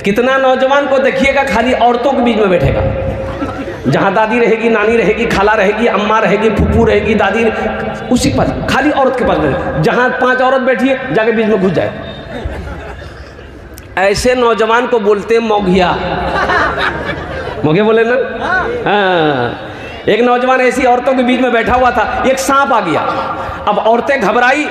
कितना नौजवान को देखिएगा खाली औरतों के बीच में बैठेगा, जहाँ दादी रहेगी, नानी रहेगी, खाला रहेगी, अम्मा रहेगी, फूफू रहेगी, दादी, उसी के पास खाली औरत के पास बैठे, जहाँ 5 औरत बैठी है जाके बीच में घुस जाए। ऐसे नौजवान को बोलते हैं मौघिया, मौघिया बोले ना। हाँ, एक नौजवान ऐसी औरतों के बीच में बैठा हुआ था, एक सांप आ गया। अब औरतें घबराई,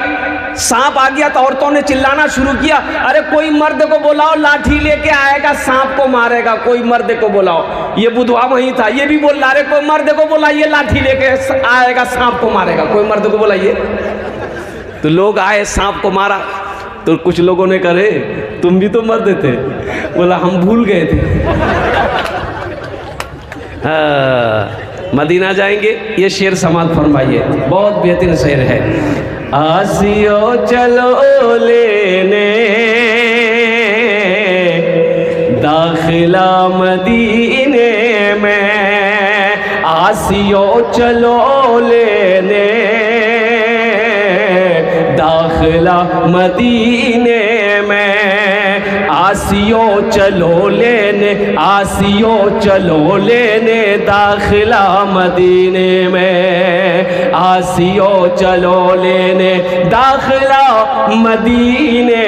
सांप आ गया तो औरतों ने चिल्लाना शुरू किया, अरे कोई मर्द को बुलाओ, लाठी लेके आएगा, सांप को मारेगा, कोई मर्द को बुलाओ। ये बुधवा वहीं था, ये भी बोल रहा, अरे कोई मर्द को बुलाइए, लाठी लेके आएगा, सांप को मारेगा, कोई मर्द को बुलाइए। तो लोग आए, सांप को मारा। तो कुछ लोगों ने कहे तुम भी तो मर्द थे, बोला हम भूल गए थे। मदीना जाएंगे, ये शेर समाज फरमाइए, बहुत बेहतरीन शेर है। आसियो चलो लेने दाखिला मदीने में, आसियो चलो लेने दाखिला मदीने में, आसियो चलो लेने, आसियो चलो लेने दाखिला मदीने में, आसियो चलो लेने दाखिला मदीने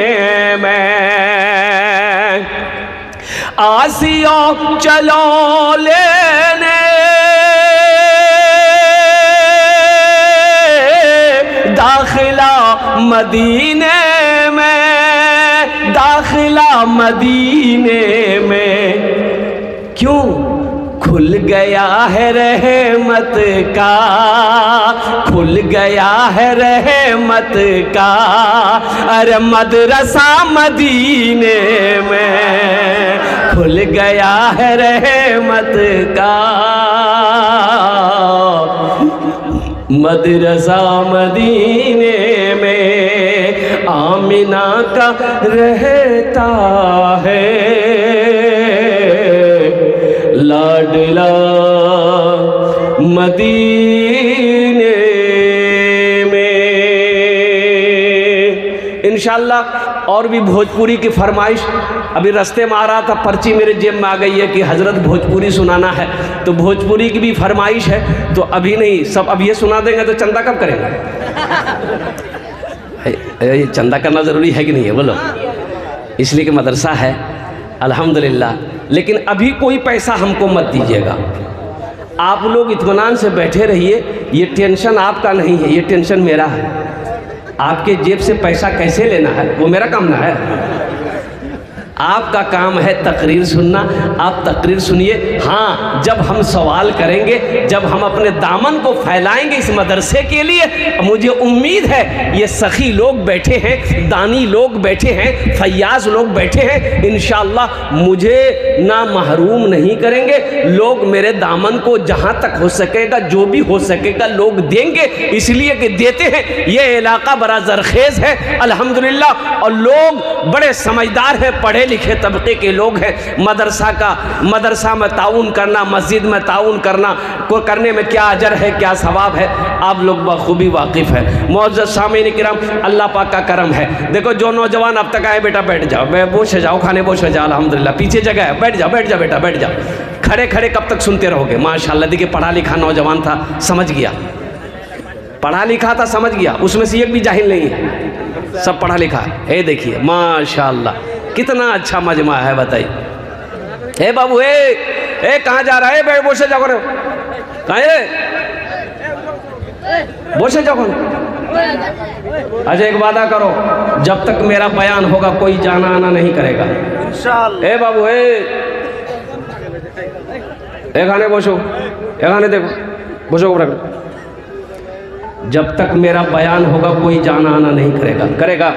में, आसियो चलो लेने दाखिला मदीने में, दाखिला मदीने में। क्यों? खुल गया है रहमत का, खुल गया है रहमत का, अरे मदरसा मदीने में, खुल गया है रहमत का मदरसा मदीने में, आमिना का रहता है लाडला मदीने में। इंशाअल्लाह और भी भोजपुरी की फरमाइश, अभी रास्ते में आ रहा था, पर्ची मेरे जेब में आ गई है कि हज़रत भोजपुरी सुनाना है, तो भोजपुरी की भी फरमाइश है। तो अभी नहीं, सब अब ये सुना देंगे तो चंदा कब करेंगे? ये चंदा करना ज़रूरी है कि नहीं है बोलो? इसलिए कि मदरसा है अल्हम्दुलिल्लाह। लेकिन अभी कोई पैसा हमको मत दीजिएगा, आप लोग इत्मीनान से बैठे रहिए। ये टेंशन आपका नहीं है, ये टेंशन मेरा है। आपके जेब से पैसा कैसे लेना है वो मेरा काम ना है, आपका काम है तकरीर सुनना। आप तकरीर सुनिए। हाँ, जब हम सवाल करेंगे, जब हम अपने दामन को फैलाएंगे इस मदरसे के लिए, मुझे उम्मीद है ये सखी लोग बैठे हैं, दानी लोग बैठे हैं, फयाज लोग बैठे हैं, इंशाअल्लाह मुझे ना महरूम नहीं करेंगे। लोग मेरे दामन को जहाँ तक हो सकेगा, जो भी हो सकेगा लोग देंगे, इसलिए कि देते हैं। ये इलाका बड़ा जरखेज़ है अल्हम्दुलिल्लाह, और लोग बड़े समझदार हैं, पढ़े लिखे तबके के लोग हैं। मदरसा में ताउन करना, मस्जिद में ताउन करना को करने में क्या अजर है, क्या सवाब है, आप लोग बखूबी वाकिफ़ है। मुअज़्ज़ज़ सामीन किराम, अल्लाह पाक का करम है। देखो जो नौजवान अब तक आए, बेटा बैठ जाओ, बोश जाओ, खाने बोश जाओ, अल्हम्दुलिल्लाह पीछे जगह है, बैठ जाओ बेटा बैठ जाओ। खड़े खड़े कब तक सुनते रहोगे? माशाअल्लाह। देखिए पढ़ा लिखा नौजवान था, समझ गया, पढ़ा लिखा था, समझ गया, उसमें से एक भी जाहिल नहीं है, सब पढ़ा लिखा है। ये देखिए माशाअल्लाह कितना अच्छा मजमा है, बताइए। हे बाबू, ए कहाँ जा रहा है? बैठ, बोसे जाओ, कहाँ है? बोसे जाओ। अच्छा एक वादा करो, जब तक मेरा बयान होगा कोई जाना आना नहीं करेगा इंशाअल्लाह। ए बाबू, खाने बोसो, खाने देखो, बोसो को। जब तक मेरा बयान होगा कोई जाना आना नहीं करेगा।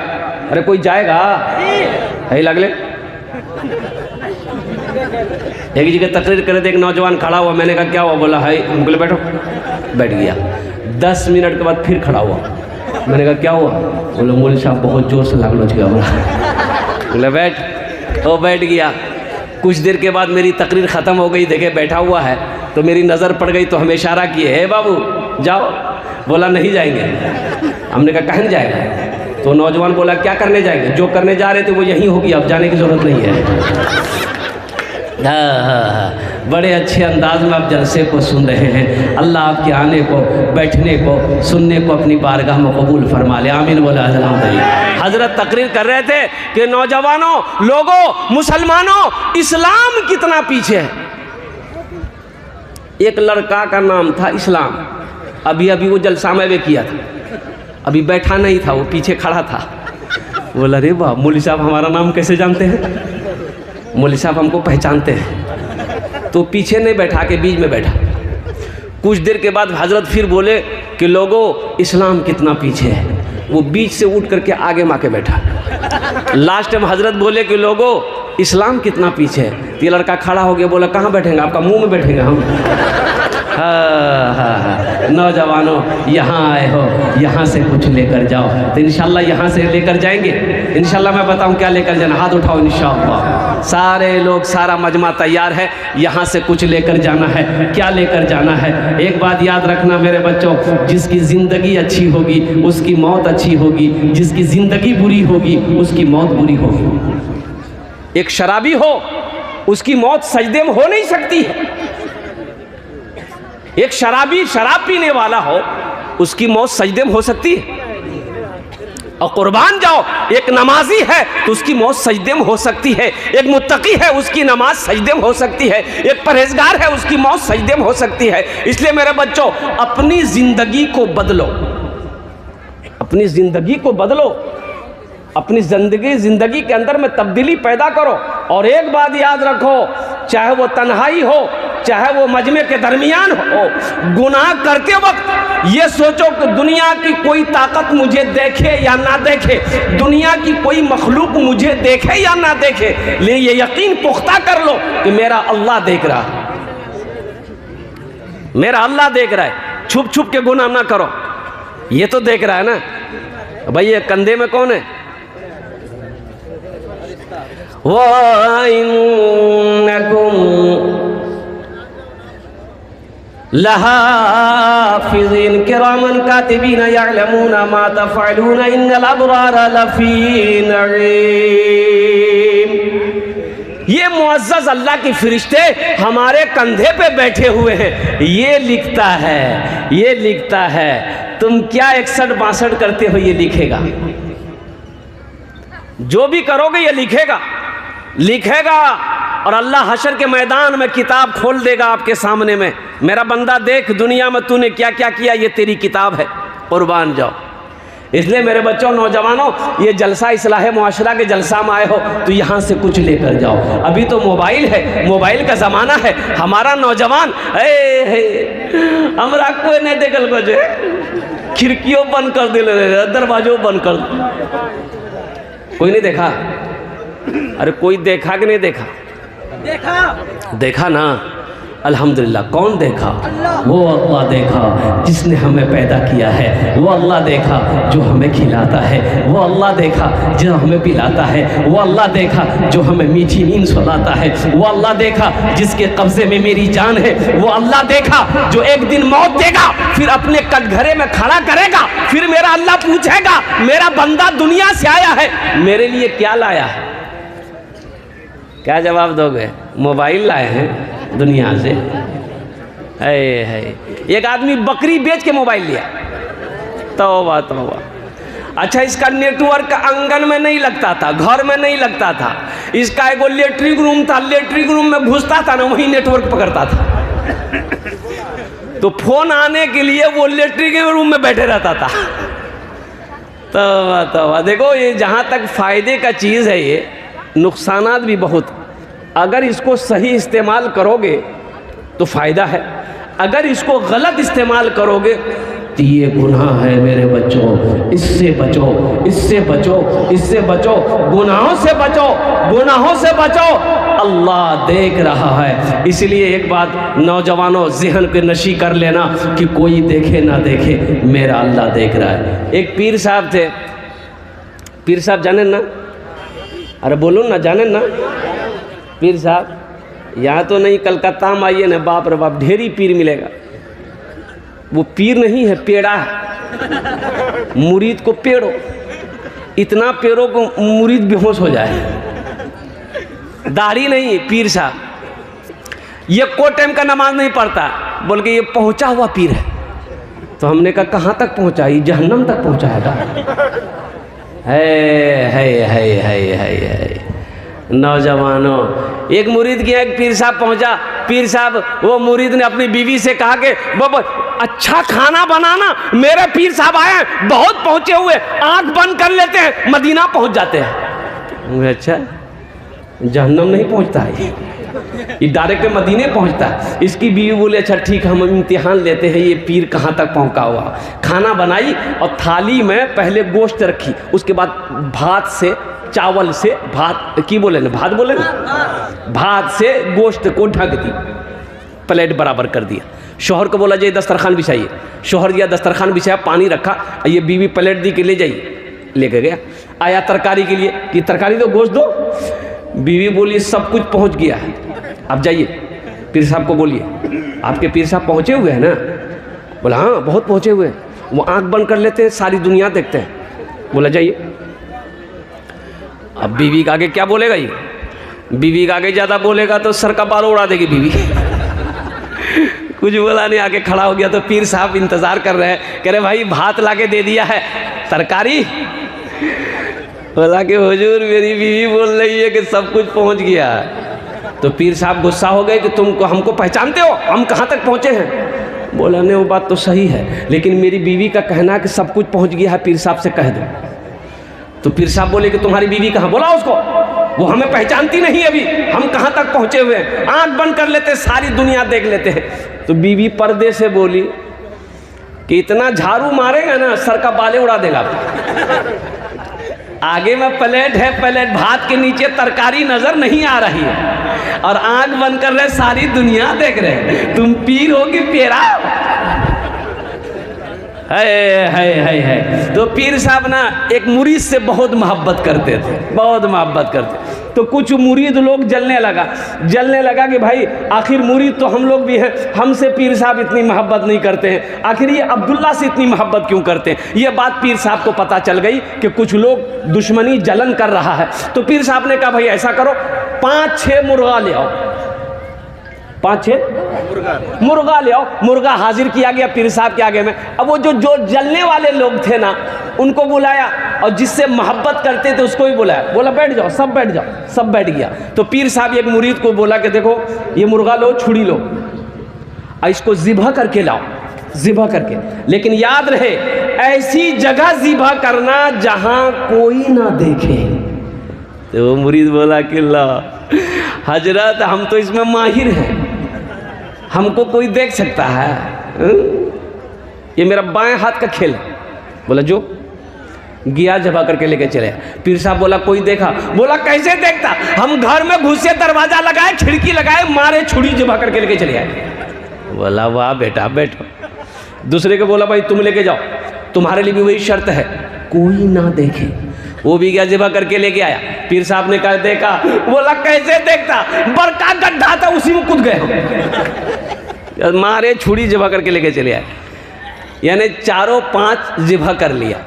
अरे कोई जाएगा? है लगले। एक जगह तकरीर करे थे, एक नौजवान खड़ा हुआ, मैंने कहा क्या हुआ? बोला है, हम बोले बैठो, बैठ गया। 10 मिनट के बाद फिर खड़ा हुआ, मैंने कहा क्या हुआ? बोले मौलवी साहब बहुत जोर से लागलो गया। बोले बैठ, तो बैठ गया। कुछ देर के बाद मेरी तकरीर ख़त्म हो गई, देखे बैठा हुआ है, तो मेरी नज़र पड़ गई, तो हमें इशारा किए, हे बाबू जाओ। बोला नहीं जाएंगे। हमने कहा कहाँ जाएगा? तो नौजवान बोला क्या करने जाएंगे, जो करने जा रहे थे वो यहीं होगी, अब जाने की ज़रूरत नहीं है। हाँ, बड़े अच्छे अंदाज में आप जलसे को सुन रहे हैं। अल्लाह आपके आने को, बैठने को, सुनने को अपनी बारगाह में कबूल फरमा ले। आमीन बोला अल्हम्दुलिल्लाह। हज़रत तकरीर कर रहे थे कि नौजवानों, लोगों, मुसलमानों, इस्लाम कितना पीछे है। एक लड़का का नाम था इस्लाम, अभी वो जलसा में वे किया था, अभी बैठा नहीं था, वो पीछे खड़ा था। बोला रे वाह, मौलवी साहब हमारा नाम कैसे जानते हैं, मौलवी साहब हमको पहचानते हैं। तो पीछे नहीं बैठा के बीच में बैठा। कुछ देर के बाद हजरत फिर बोले कि लोगों, इस्लाम कितना पीछे है। वो बीच से उठ करके आगे माँ के बैठा। लास्ट में हजरत बोले कि लोगों, इस्लाम कितना पीछे है। तो ये लड़का खड़ा हो गया, बोला कहाँ बैठेंगे, आपका मुंह में बैठेंगे हम। हाँ, नौजवानों यहाँ आए हो, यहाँ से कुछ लेकर जाओ। तो इंशाल्लाह यहाँ से लेकर जाएंगे। इंशाल्लाह मैं बताऊँ क्या लेकर जाना, हाथ उठाओ इंशाल्लाह। सारे लोग, सारा मजमा तैयार है, यहाँ से कुछ लेकर जाना है। क्या लेकर जाना है, एक बात याद रखना मेरे बच्चों, जिसकी ज़िंदगी अच्छी होगी उसकी मौत अच्छी होगी, जिसकी ज़िंदगी बुरी होगी उसकी मौत बुरी होगी। एक शराबी हो, उसकी मौत सजदे में हो नहीं सकती है। एक शराबी, शराब पीने वाला हो, उसकी मौत सजदे में हो सकती है। और कुर्बान जाओ, एक नमाजी है तो उसकी मौत सजदे में हो सकती है। एक मुत्तकी है, उसकी नमाज सजदे में हो सकती है। एक परहेजगार है, उसकी मौत सजदे में हो सकती है। इसलिए मेरे बच्चों, अपनी जिंदगी को बदलो, अपनी जिंदगी को बदलो, अपनी जिंदगी के अंदर में तब्दीली पैदा करो। और एक बात याद रखो, चाहे वो तन्हाई हो, चाहे वो मजमे के दरमियान हो, गुनाह करते वक्त ये सोचो कि दुनिया की कोई ताकत मुझे देखे या ना देखे, दुनिया की कोई मखलूक मुझे देखे या ना देखे, लेकिन ये यकीन पुख्ता कर लो कि मेरा अल्लाह देख रहा है, मेरा अल्लाह देख रहा है। छुप छुप के गुनाह ना करो, ये तो देख रहा है ना। भाई ये कंधे में कौन है, लहाफिज़ीन किरामन कातिबीन यअलमून मा तफ़अलून इन्नल अबरार लफ़ी नईम। ये मुअज़्ज़ज़ अल्लाह के फरिश्ते हमारे कंधे पे बैठे हुए हैं। ये लिखता है, ये लिखता है। तुम क्या 61-62 करते हो, ये लिखेगा। जो भी करोगे ये लिखेगा, लिखेगा। और अल्लाह हशर के मैदान में किताब खोल देगा आपके सामने में, मेरा बंदा देख दुनिया में तूने क्या क्या किया, ये तेरी किताब है, कुर्बान जाओ। इसलिए मेरे बच्चों, नौजवानों, ये जलसा इस्लाह मुआशरा के जलसा में आए हो तो यहाँ से कुछ लेकर जाओ। अभी तो मोबाइल है, मोबाइल का ज़माना है। हमारा नौजवान हमरा कोई नहीं देखल को, खिड़कियों बंद कर दिल, दरवाजों बंद कर, कोई नहीं देखा। अरे कोई देखा कि नहीं देखा, देखा ना, अल्हम्दुलिल्लाह। कौन देखा, वो अल्लाह देखा जिसने हमें पैदा किया है, वो अल्लाह देखा जो हमें खिलाता है, वो अल्लाह देखा जो हमें पिलाता है, वो अल्लाह देखा जो हमें मीठी नींद सुलाता है, वो अल्लाह देखा जिसके कब्जे में मेरी जान है, वो अल्लाह देखा जो एक दिन मौत देगा, फिर अपने कटघरे में खड़ा करेगा, फिर मेरा अल्लाह पूछेगा मेरा बंदा दुनिया से आया है, मेरे लिए क्या लाया है। क्या जवाब दोगे, मोबाइल लाए हैं दुनिया से। है एक आदमी बकरी बेच के मोबाइल लिया, तौबा तौबा। अच्छा, इसका नेटवर्क आंगन में नहीं लगता था, घर में नहीं लगता था, इसका एगो लेटरिन रूम था, लेटरिन रूम में घुसता था ना, वही नेटवर्क पकड़ता था। तो फोन आने के लिए वो लेटरिन रूम में बैठे रहता था। तौबा तौबा। देखो, ये जहाँ तक फायदे का चीज़ है, ये नुकसानात भी बहुत। अगर इसको सही इस्तेमाल करोगे तो फ़ायदा है, अगर इसको गलत इस्तेमाल करोगे तो ये गुनाह है। मेरे बच्चों, इससे बचो, इससे बचो, इससे बचो, गुनाहों से बचो, गुनाहों से बचो। अल्लाह देख रहा है। इसलिए एक बात नौजवानों ज़हन पे नशी कर लेना कि कोई देखे ना देखे, मेरा अल्लाह देख रहा है। एक पीर साहब थे, पीर साहब जाने ना, अरे बोलो ना, जाने ना पीर साहब। यहाँ तो नहीं, कलकत्ता में आइए ना, बाप रे बाप, ढेरी पीर मिलेगा। वो पीर नहीं है, पेड़ा है, मुरीद को पेड़ो। इतना पैरों को मुरीद बेहोश हो जाए। दाढ़ी नहीं, पीर साहब ये कोई टाइम का नमाज नहीं पढ़ता, बोल के ये पहुंचा हुआ पीर है। तो हमने कहा कहाँ तक पहुंचा? ये जहन्नम तक पहुंचाएगा। है नौजवानों, एक मुरीद की एक पीर साहब पहुंचा। पीर साहब, वो मुरीद ने अपनी बीवी से कहा कि बाबा अच्छा खाना बनाना, मेरे पीर साहब आए हैं, बहुत पहुंचे हुए, आंख बंद कर लेते हैं, मदीना पहुंच जाते हैं। अच्छा, जहन्नम नहीं पहुंचता है, ये डायरेक्ट मदीने पहुंचता है। इसकी बीवी बोले अच्छा ठीक, हम इम्तिहान लेते हैं ये पीर कहाँ तक पहुंचा हुआ। खाना बनाई और थाली में पहले गोश्त रखी, उसके बाद भात से, चावल से, भात की बोले ना, भात बोले ना, भात से गोश्त को ढक दी, प्लेट बराबर कर दिया। शौहर को बोला जाइए दस्तरखान बिछाइए, शौहर दिया दस्तरखान बिछाया, पानी रखा, ये बीवी प्लेट दी कि ले जाइए, लेकर गया। आया तरकारी के लिए कि तरकारी दो, गोश्त दो। बीवी बोली सब कुछ पहुंच गया है, अब जाइए पीर साहब को बोलिए आपके पीर साहब पहुंचे हुए हैं ना। बोला हाँ बहुत पहुंचे हुए हैं, वो आंख बंद कर लेते हैं, सारी दुनिया देखते हैं। बोला जाइए। अब बीवी के आगे क्या बोलेगा ये? बीवी के आगे ज़्यादा बोलेगा तो सर का बाल उड़ा देगी बीवी। कुछ बोला नहीं, आगे खड़ा हो गया। तो पीर साहब इंतज़ार कर रहे हैं, कह रहे भाई भात ला के दे दिया है, तरकारी। बोला कि हुजूर मेरी बीवी बोल रही है कि सब कुछ पहुंच गया। तो पीर साहब गुस्सा हो गए कि तुमको हमको पहचानते हो, हम कहाँ तक पहुँचे हैं? बोला नहीं वो बात तो सही है, लेकिन मेरी बीवी का कहना है कि सब कुछ पहुँच गया है, पीर साहब से कह दो। तो पीर साहब बोले कि तुम्हारी बीवी कहाँ? बोला उसको, वो हमें पहचानती नहीं, अभी हम कहाँ तक पहुँचे हुए हैं, आँख बंद कर लेते, सारी दुनिया देख लेते हैं। तो बीवी पर्दे से बोली कि इतना झाड़ू मारेगा ना सर का बाले उड़ा देगा। आगे में प्लेट है, प्लेट भात के नीचे तरकारी नजर नहीं आ रही है और आंख बंद कर रहे, सारी दुनिया देख रहे हैं, तुम पीर हो कि पेरा? है। तो पीर साहब ना एक मुरीद से बहुत मोहब्बत करते थे, बहुत मोहब्बत करते। तो कुछ मुरीद लोग जलने लगा कि भाई आखिर मुरीद तो हम लोग भी हैं, हमसे पीर साहब इतनी मोहब्बत नहीं करते हैं, आखिर ये अब्दुल्ला से इतनी मोहब्बत क्यों करते हैं? ये बात पीर साहब को पता चल गई कि कुछ लोग दुश्मनी जलन कर रहा है। तो पीर साहब ने कहा भाई ऐसा करो, 5-6 मुर्गा ले आओ, 5-6 मुर्गा ले आओ। मुर्गा हाजिर किया गया पीर साहब के आगे में। अब वो जो जलने वाले लोग थे ना, उनको बुलाया और जिससे मोहब्बत करते थे उसको भी बुलाया। बोला बैठ जाओ, सब बैठ जाओ, सब बैठ गया। तो पीर साहब एक मुरीद को बोला कि देखो ये मुर्गा लो, छुरी लो और इसको ज़िबह करके लाओ, ज़िबह करके, लेकिन याद रहे ऐसी जगह ज़िबह करना जहाँ कोई ना देखे। तो वो मुरीद बोला कि ला हजरत हम तो इसमें माहिर हैं, हमको कोई देख सकता है, ये मेरा बाएं हाथ का खेल है। बोला जो गया जबा करके लेके चले। पीर साहब बोला कोई देखा? बोला कैसे देखता, हम घर में घुसे, दरवाजा लगाए, खिड़की लगाए, मारे, छुरी जबा करके लेके चले आए। बोला वाह बेटा बैठो। दूसरे को बोला भाई तुम लेके जाओ, तुम्हारे लिए भी वही शर्त है, कोई ना देखे। वो भी गया जबा करके लेके आया। पीर साहब ने कहा देखा? बोला कैसे देखता, बड़का गड्ढा था उसी में कूद गए, मारे, छुरी जबा करके लेके चले आए। यानी 4-5 ज़िबह कर लिया।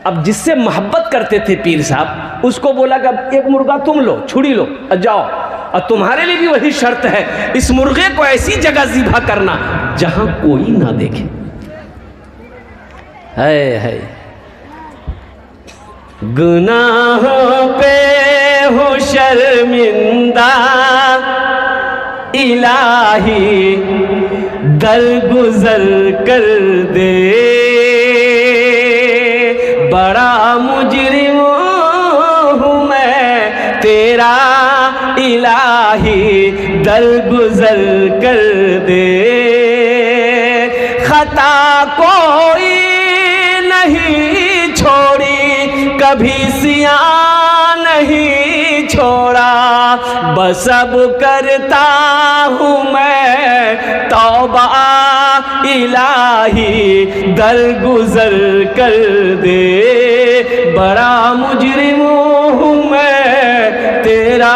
अब जिससे मोहब्बत करते थे पीर साहब, उसको बोला कि अब एक मुर्गा तुम लो, छुरी लो और जाओ, और तुम्हारे लिए भी वही शर्त है, इस मुर्गे को ऐसी जगह ज़िबह करना जहां कोई ना देखे। है गुनाहों पे हो शर्मिंदा इलाही, दरगुजर कर दे, बड़ा मुजरिम हूँ मैं तेरा इलाही, दरगुजर कर दे। खता कोई नहीं छोड़ी, कभी सिया नहीं छोड़ा, बस अब करता हूँ मैं तौबा इलाही, दरगुजर कर दे, बड़ा मुजरिम हूँ मैं तेरा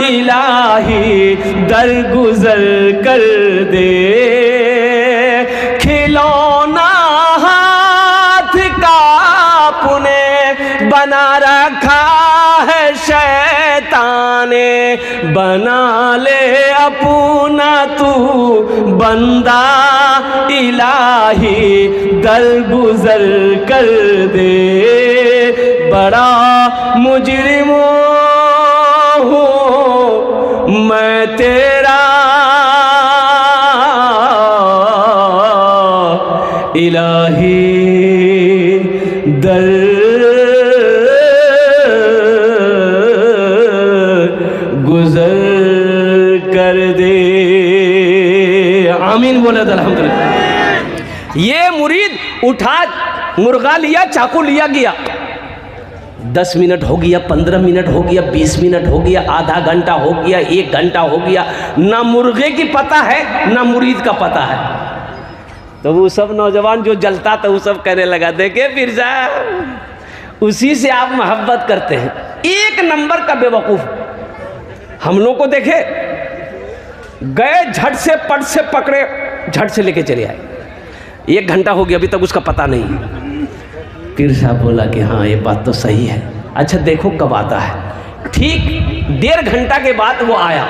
इलाही, दरगुजर कर दे। खिलौना हाथ का पुने बना ले अपना तू बंदा इलाही, दरगुजर कर दे। बड़ा मुजरिम हूँ मैं तेरा इलाही, दर गुजर कर दे। आमीन बोले तो अल्हम्दुलिल्लाह। ये मुरीद उठा, मुर्गा लिया, चाकू लिया, गया। 10 मिनट हो गया, 15 मिनट हो गया, 20 मिनट हो गया, आधा घंटा हो गया, 1 घंटा हो गया, ना मुर्गे की पता है ना मुरीद का पता है। तो वो सब नौजवान जो जलता था वो सब कहने लगा, देखे पीर साहब, उसी से आप मोहब्बत करते हैं। एक नंबर का बेवकूफ़। हम लोग को देखे, गए झट से पट से पकड़े, झट से लेके चले आए। 1 घंटा हो गया, अभी तक उसका पता नहीं है। पीर साहब बोला कि हाँ ये बात तो सही है, अच्छा देखो कब आता है। ठीक 1.5 घंटा के बाद वो आया,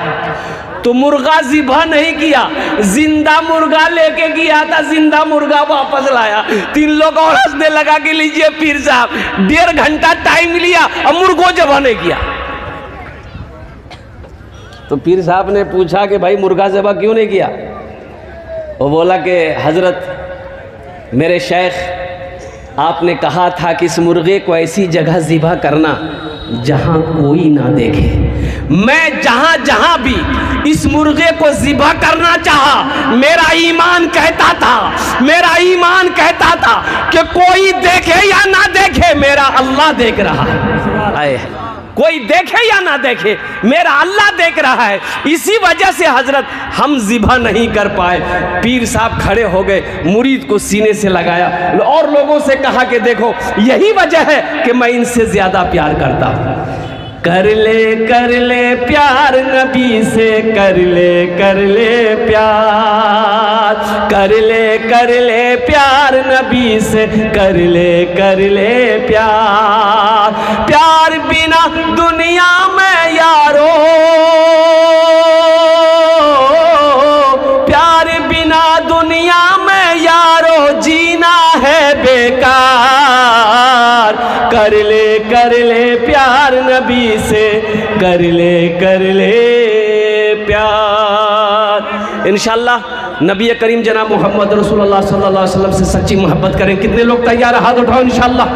तो मुर्गा ज़िबा नहीं किया, जिंदा मुर्गा लेके गया था, जिंदा मुर्गा वापस लाया। 3 लोग और हंसने लगा कि लीजिए पीर साहब, 1.5 घंटा टाइम लिया और मुर्गो ज़िबा नहीं किया। तो पीर साहब ने पूछा कि भाई मुर्गा ज़िबा क्यों नहीं किया? वो बोला कि हजरत मेरे शेख, आपने कहा था कि इस मुर्गे को ऐसी जगह ज़िबा करना जहां कोई ना देखे। मैं जहां जहां भी इस मुर्गे को ज़िबा करना चाहा, मेरा ईमान कहता था, मेरा ईमान कहता था कि कोई देखे या ना देखे मेरा अल्लाह देख रहा है। कोई देखे या ना देखे मेरा अल्लाह देख रहा है। इसी वजह से हजरत हम ज़िबा नहीं कर पाए। पीर साहब खड़े हो गए, मुरीद को सीने से लगाया और लोगों से कहा कि देखो यही वजह है कि मैं इनसे ज़्यादा प्यार करता हूँ। कर ले प्यार नबी से, कर ले प्यार, कर ले प्यार नबी से, कर ले प्यार। प्यार बिना दुनिया में यारो, प्यार बिना दुनिया में यारो जीना है बेकार। कर ले प्यार नबी से, कर ले प्यार। इंशाअल्लाह नबी करीम जनाब मोहम्मद रसूलुल्लाह सल्लल्लाहु अलैहि वसल्लम से सच्ची मोहब्बत करें। कितने लोग तैयार हैं? हाथ उठाओ। इंशाअल्लाह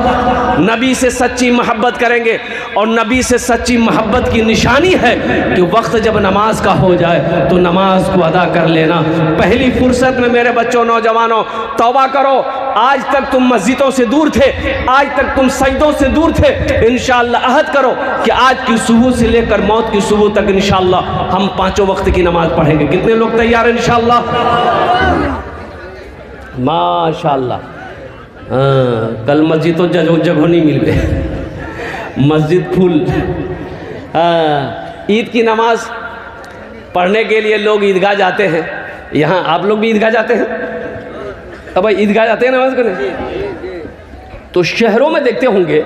नबी से सच्ची मोहब्बत करेंगे। और नबी से सच्ची मोहब्बत की निशानी है कि वक्त जब नमाज का हो जाए तो नमाज को अदा कर लेना। पहली फुर्सत में मेरे बच्चों, नौजवानों, तौबा करो। आज तक तुम मस्जिदों से दूर थे, आज तक तुम सजदों से दूर थे। इंशाअल्लाह अहद करो कि आज की सुबह से लेकर मौत की सुबह तक इंशाअल्लाह हम 5 वक्त की नमाज पढ़ेंगे। कितने लोग तैयार हैं? इंशाअल्लाह माशाअल्लाह। हाँ, कल मस्जिद तो जगह नहीं मिल गए, मस्जिद फुल। हाँ, ईद की नमाज पढ़ने के लिए लोग ईदगाह जाते हैं। यहाँ आप लोग भी ईदगाह जाते हैं? अब भाई ईदगाह जाते हैं नमाज करने। तो शहरों में देखते होंगे,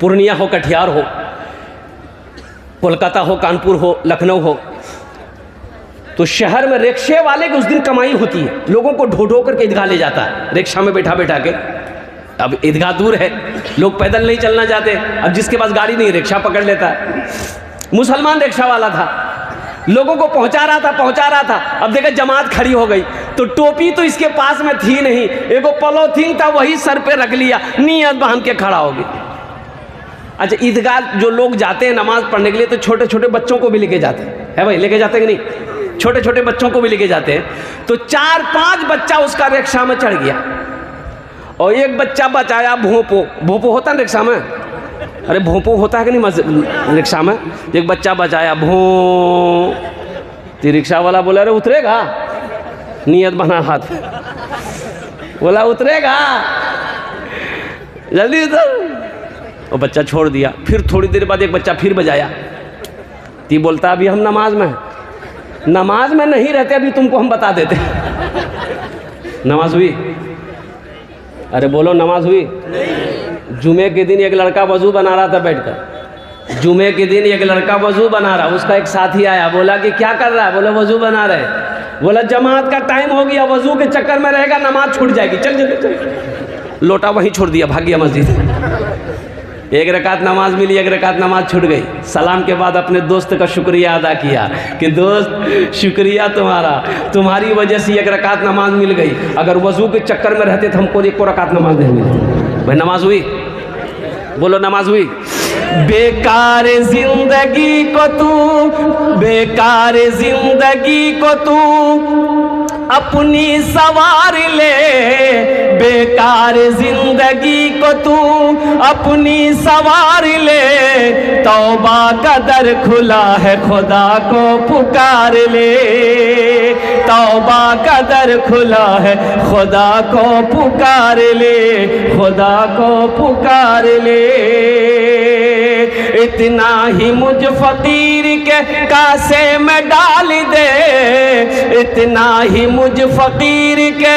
पूर्णिया हो, कटिहार हो, कोलकाता हो, कानपुर हो, लखनऊ हो, तो शहर में रिक्शे वाले की उस दिन कमाई होती है। लोगों को ढो ढो करके ईदगाह ले जाता है, रिक्शा में बैठा बैठा के। अब ईदगाह दूर है, लोग पैदल नहीं चलना चाहते। अब जिसके पास गाड़ी नहीं, रिक्शा पकड़ लेता है। मुसलमान रिक्शा वाला था, लोगों को पहुंचा रहा था। अब देखा जमात खड़ी हो गई, तो टोपी तो इसके पास में थी नहीं, एगो पॉलीथीन था, वही सर पे रख लिया, नियत बांध के खड़ा हो गया। अच्छा, ईदगाह जो लोग जाते हैं नमाज पढ़ने के लिए, तो छोटे छोटे बच्चों को भी लेके जाते हैं, है भाई? लेके जाते हैं कि नहीं? छोटे छोटे बच्चों को भी लेके जाते हैं। तो 4-5 बच्चा उसका रिक्शा में चढ़ गया और एक बच्चा बचाया भोंपो। भोंपो होता है रिक्शा में? अरे भोंपो होता है कि नहीं रिक्शा में? एक बच्चा बचाया भों, तो रिक्शा वाला बोला अरे उतरेगा, नियत बना हाथ, बोला उतरेगा, जल्दी उतर। वो बच्चा छोड़ दिया। फिर थोड़ी देर बाद एक बच्चा फिर बजाया, ती बोलता अभी हम नमाज में नहीं रहते, अभी तुमको हम बता देते। नमाज हुई? अरे बोलो नमाज हुई? जुमे के दिन एक लड़का वजू बना रहा था बैठकर, जुमे के दिन एक लड़का वजू बना रहा, उसका एक साथी आया, बोला कि क्या कर रहा है? बोला वजू बना रहे। बोला जमात का टाइम हो गया, वजू के चक्कर में रहेगा, नमाज छूट जाएगी, चल चल चल। लोटा वहीं छोड़ दिया, भाग गया मस्जिद। एक रकात नमाज मिली, एक रकात नमाज छूट गई। सलाम के बाद अपने दोस्त का शुक्रिया अदा किया कि दोस्त शुक्रिया तुम्हारा, तुम्हारी वजह से एक रकात नमाज मिल गई, अगर वजू के चक्कर में रहते तो हमको एक रकात नमाज नहीं मिलती। भाई नमाज हुई? बोलो नमाज हुई? बेकार जिंदगी को तू, बेकार जिंदगी को तू अपनी सवार ले, बेकार जिंदगी को तू अपनी सवार ले, तौबा का दर खुला है खुदा को पुकार ले, तौबा का दर खुला है खुदा को पुकार ले, खुदा को पुकार ले। इतना ही मुझ फकीर के कासे में डाल दे, इतना ही मुझ फकीर के